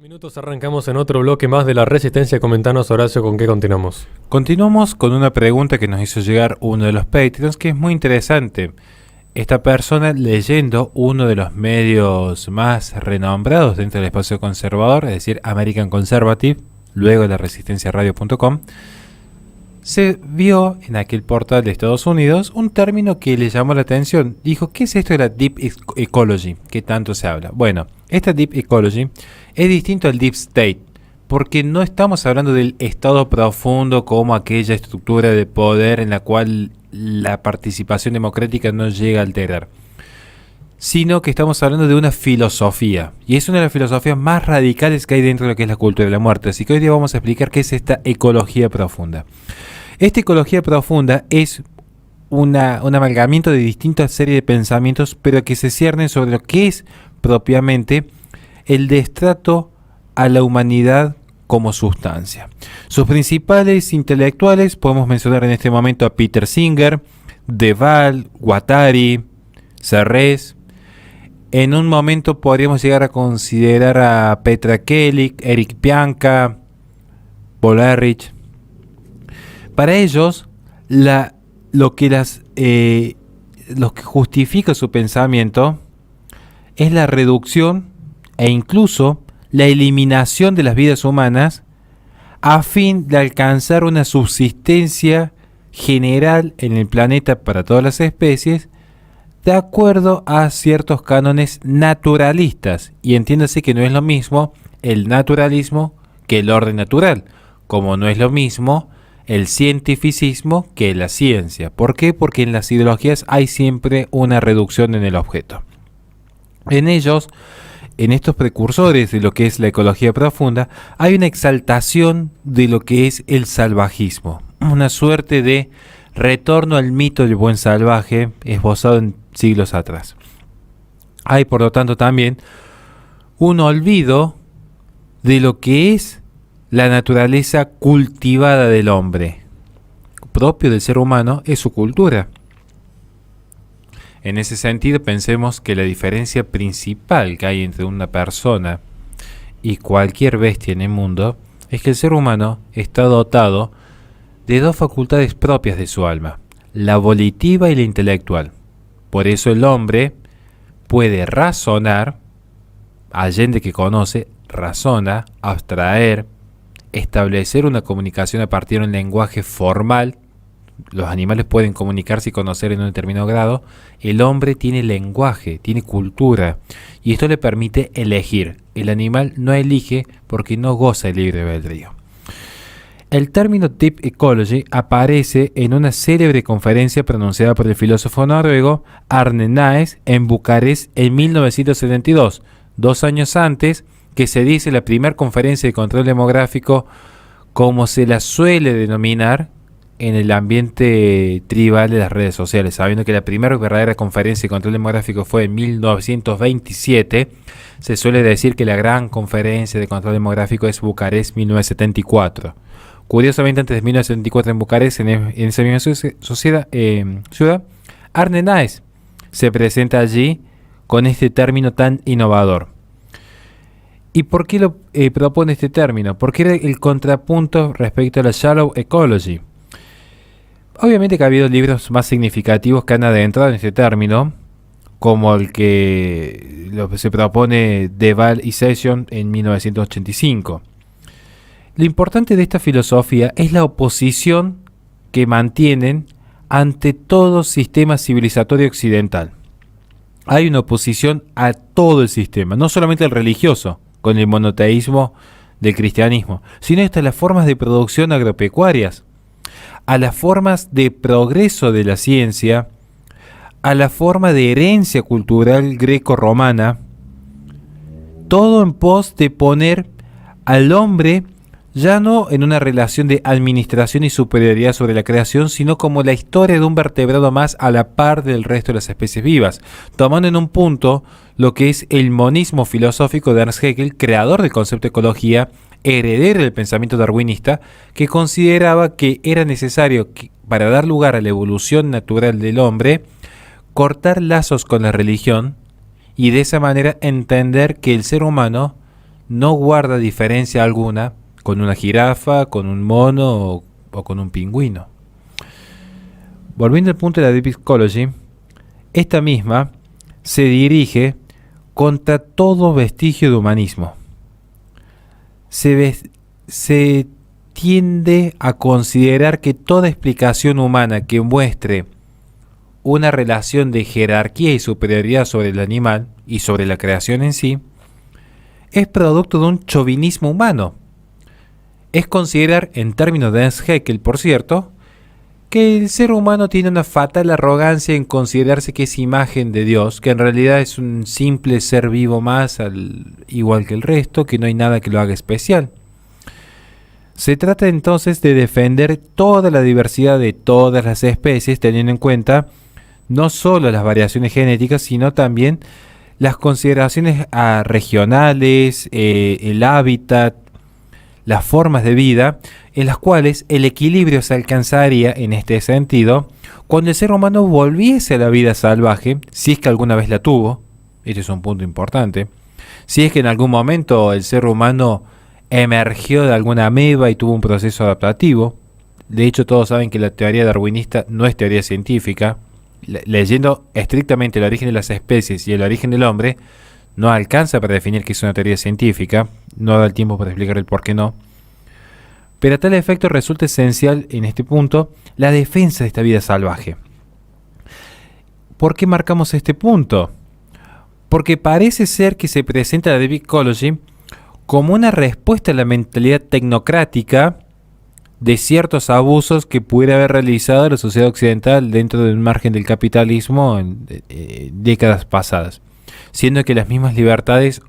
Minutos arrancamos en otro bloque más de la Resistencia. Comentanos, Horacio, ¿con qué continuamos? Continuamos con una pregunta que nos hizo llegar uno de los Patreons, que es muy interesante. Esta persona, leyendo uno de los medios más renombrados dentro del espacio conservador, es decir, American Conservative, luego de resistenciaradio.com, se vio en aquel portal de Estados Unidos un término que le llamó la atención. Dijo, ¿qué es esto de la Deep Ecology que tanto se habla? Bueno, esta Deep Ecology es distinto al Deep State, porque no estamos hablando del estado profundo como aquella estructura de poder en la cual la participación democrática no llega a alterar, sino que estamos hablando de una filosofía, y es una de las filosofías más radicales que hay dentro de lo que es la cultura de la muerte. Así que hoy día vamos a explicar qué es esta ecología profunda. Esta ecología profunda es un amalgamiento de distintas series de pensamientos, pero que se ciernen sobre lo que es propiamente el destrato a la humanidad como sustancia. Sus principales intelectuales podemos mencionar en este momento a Peter Singer, De Waal, Guattari, Serres. En un momento podríamos llegar a considerar a Petra Kelly, Eric Pianka, Paul Ehrlich. Para ellos, lo que justifica su pensamiento es la reducción e incluso la eliminación de las vidas humanas a fin de alcanzar una subsistencia general en el planeta para todas las especies, de acuerdo a ciertos cánones naturalistas. Y entiéndase que no es lo mismo el naturalismo que el orden natural, como no es lo mismo el cientificismo que la ciencia. ¿Por qué? Porque en las ideologías hay siempre una reducción en el objeto. En ellos, en estos precursores de lo que es la ecología profunda, hay una exaltación de lo que es el salvajismo, una suerte de retorno al mito del buen salvaje esbozado en siglos atrás. Hay, por lo tanto, también un olvido de lo que es la naturaleza cultivada del hombre. Propio del ser humano es su cultura. En ese sentido, pensemos que la diferencia principal que hay entre una persona y cualquier bestia en el mundo es que el ser humano está dotado de dos facultades propias de su alma, la volitiva y la intelectual. Por eso el hombre puede razonar, allende que conoce, razona, abstraer, establecer una comunicación a partir de un lenguaje formal. Los animales pueden comunicarse y conocer en un determinado grado. El hombre tiene lenguaje, tiene cultura, y esto le permite elegir. El animal no elige porque no goza el libre albedrío. El término Deep Ecology aparece en una célebre conferencia pronunciada por el filósofo noruego Arne Naes en Bucarest en 1972, 2 años antes que se dice la primera conferencia de control demográfico, como se la suele denominar en el ambiente tribal de las redes sociales, sabiendo que la primera verdadera conferencia de control demográfico fue en 1927, se suele decir que la gran conferencia de control demográfico es Bucarest 1974. Curiosamente, antes de 1974 en Bucarest, en esa misma ciudad, Arne Naes se presenta allí con este término tan innovador. ¿Y por qué lo propone este término? Porque era el contrapunto respecto a la Shallow Ecology. Obviamente que ha habido libros más significativos que han adentrado en este término, como el que se propone De Waal y Session en 1985. Lo importante de esta filosofía es la oposición que mantienen ante todo sistema civilizatorio occidental. Hay una oposición a todo el sistema, no solamente al religioso, con el monoteísmo del cristianismo, sino hasta las formas de producción agropecuarias, a las formas de progreso de la ciencia, a la forma de herencia cultural greco-romana, todo en pos de poner al hombre ya no en una relación de administración y superioridad sobre la creación, sino como la historia de un vertebrado más a la par del resto de las especies vivas, tomando en un punto lo que es el monismo filosófico de Ernst Haeckel, creador del concepto de ecología, heredero del pensamiento darwinista, que consideraba que era necesario, para dar lugar a la evolución natural del hombre, cortar lazos con la religión y de esa manera entender que el ser humano no guarda diferencia alguna con una jirafa, con un mono o con un pingüino. Volviendo al punto de la Deep Ecology, esta misma se dirige contra todo vestigio de humanismo. Se tiende a considerar que toda explicación humana que muestre una relación de jerarquía y superioridad sobre el animal y sobre la creación en sí es producto de un chauvinismo humano. Es considerar, en términos de Ernst Haeckel, por cierto, que el ser humano tiene una fatal arrogancia en considerarse que es imagen de Dios, que en realidad es un simple ser vivo más, igual que el resto, que no hay nada que lo haga especial. Se trata entonces de defender toda la diversidad de todas las especies, teniendo en cuenta no solo las variaciones genéticas, sino también las consideraciones regionales, el hábitat, las formas de vida, en las cuales el equilibrio se alcanzaría en este sentido cuando el ser humano volviese a la vida salvaje, si es que alguna vez la tuvo. Este es un punto importante. Si es que en algún momento el ser humano emergió de alguna ameba y tuvo un proceso adaptativo. De hecho, todos saben que la teoría darwinista no es teoría científica. Leyendo estrictamente el origen de las especies y el origen del hombre, no alcanza para definir que es una teoría científica. No da el tiempo para explicar el por qué no. Pero a tal efecto resulta esencial en este punto la defensa de esta vida salvaje. ¿Por qué marcamos este punto? Porque parece ser que se presenta la Deep Ecology como una respuesta a la mentalidad tecnocrática de ciertos abusos que pudiera haber realizado la sociedad occidental dentro del margen del capitalismo en décadas pasadas, siendo que las mismas libertades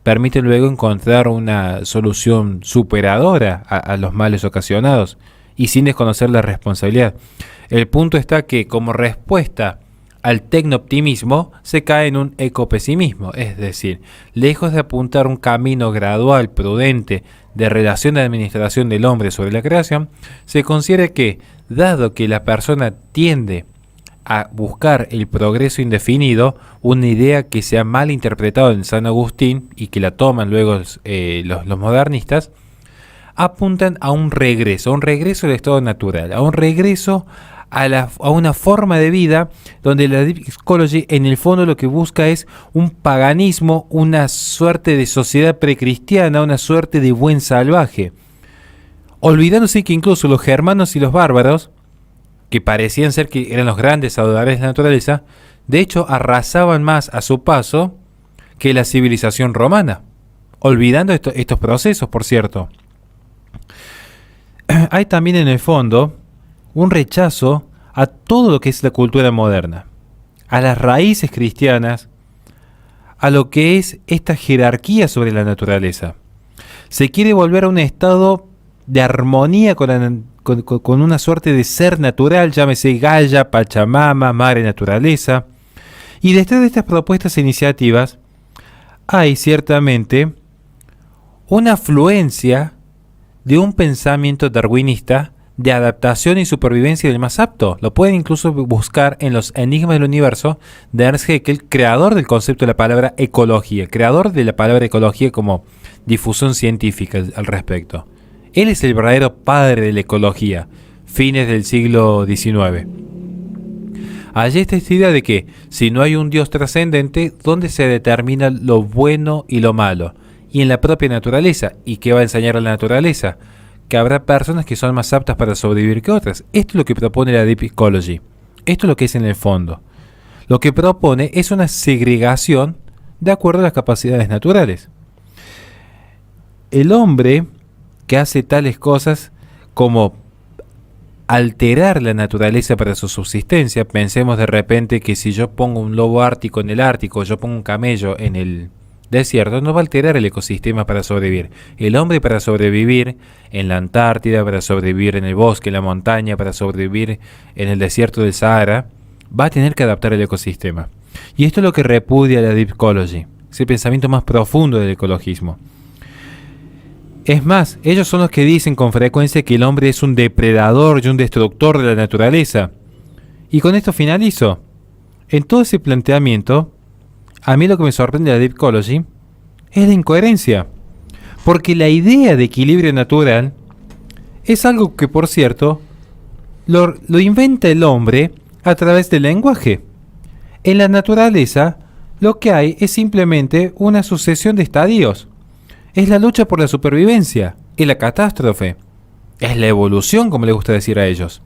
permiten luego encontrar una solución superadora a los males ocasionados y sin desconocer la responsabilidad. El punto está que como respuesta al tecno-optimismo se cae en un ecopesimismo, es decir, lejos de apuntar un camino gradual, prudente, de relación de administración del hombre sobre la creación, se considera que, dado que la persona tiende a buscar el progreso indefinido, una idea que se ha mal interpretado en San Agustín y que la toman luego los modernistas, apuntan a un regreso al estado natural, a un regreso a una forma de vida donde la Deep Ecology en el fondo lo que busca es un paganismo, una suerte de sociedad precristiana, una suerte de buen salvaje, olvidándose que incluso los germanos y los bárbaros, que parecían ser que eran los grandes adoradores de la naturaleza, de hecho arrasaban más a su paso que la civilización romana, olvidando estos procesos, por cierto. Hay también en el fondo un rechazo a todo lo que es la cultura moderna, a las raíces cristianas, a lo que es esta jerarquía sobre la naturaleza. Se quiere volver a un estado de armonía con una suerte de ser natural, llámese Gaia, Pachamama, Madre Naturaleza. Y detrás de estas propuestas e iniciativas hay ciertamente una afluencia de un pensamiento darwinista de adaptación y supervivencia del más apto. Lo pueden incluso buscar en los Enigmas del Universo de Ernst Haeckel, creador del concepto de la palabra ecología, creador de la palabra ecología como difusión científica al respecto. Él es el verdadero padre de la ecología, fines del siglo XIX. Allí está esta idea de que si no hay un Dios trascendente, ¿dónde se determina lo bueno y lo malo? Y en la propia naturaleza. ¿Y qué va a enseñar a la naturaleza? Que habrá personas que son más aptas para sobrevivir que otras. Esto es lo que propone la Deep Ecology. Esto es lo que es en el fondo. Lo que propone es una segregación de acuerdo a las capacidades naturales. El hombre que hace tales cosas como alterar la naturaleza para su subsistencia, pensemos de repente que si yo pongo un lobo ártico en el Ártico, yo pongo un camello en el desierto, no va a alterar el ecosistema para sobrevivir. El hombre para sobrevivir en la Antártida, para sobrevivir en el bosque, en la montaña, para sobrevivir en el desierto del Sahara, va a tener que adaptar el ecosistema. Y esto es lo que repudia la Deep Ecology, ese pensamiento más profundo del ecologismo. Es más, ellos son los que dicen con frecuencia que el hombre es un depredador y un destructor de la naturaleza. Y con esto finalizo. En todo ese planteamiento, a mí lo que me sorprende de la Deep Ecology es la incoherencia. Porque la idea de equilibrio natural es algo que, por cierto, lo inventa el hombre a través del lenguaje. En la naturaleza, lo que hay es simplemente una sucesión de estadios. Es la lucha por la supervivencia, es la catástrofe, es la evolución, como les gusta decir a ellos.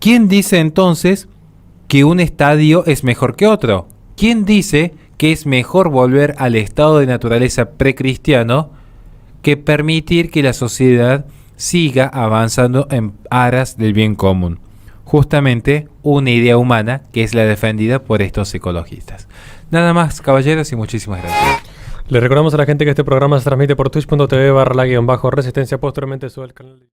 ¿Quién dice entonces que un estadio es mejor que otro? ¿Quién dice que es mejor volver al estado de naturaleza precristiano que permitir que la sociedad siga avanzando en aras del bien común? Justamente una idea humana que es la defendida por estos ecologistas. Nada más, caballeros, y muchísimas gracias. Le recordamos a la gente que este programa se transmite por twitch.tv/la-resistencia. Posteriormente sube al canal.